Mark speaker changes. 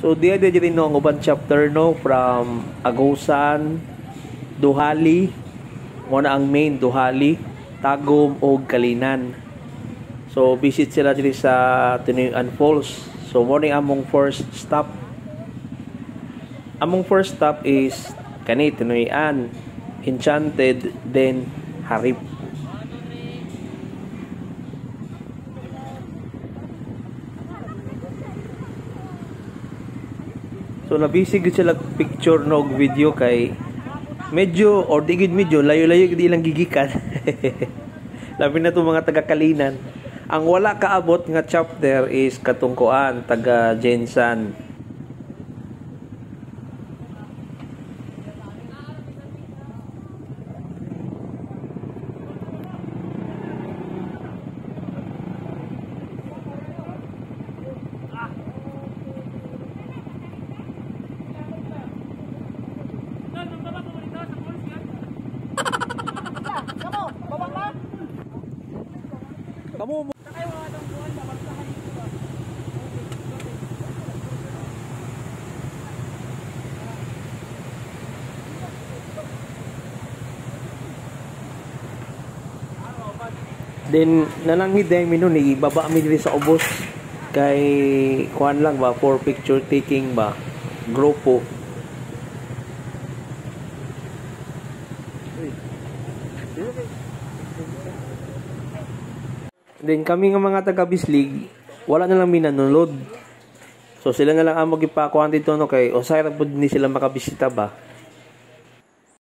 Speaker 1: So diya rin no ang uban chapter no from Agusan, Duhali, mo na ang main Duhali, Tagum ug Kalinan. So visit sila diri sa Tinuyan Falls. So morning among first stop. Among first stop is kani Tinuyan, Enchanted, then Harip. So nabisig sila picture no video kay medyo or digid medyo layo-layo gid ilang gigikan. Labi na to mga taga Kalinan. Ang wala kaabot nga chapter is katungkuan taga Jensan. Kamu then nanangid day mi nun ibaba mi diri sa ubos kay kuan lang ba for picture taking ba grupo. Then kami nga mga taga Bislig, wala na lang minanulod. So sila na lang ang magipakuan dito no kay usay ra pud ni sila makabisita ba.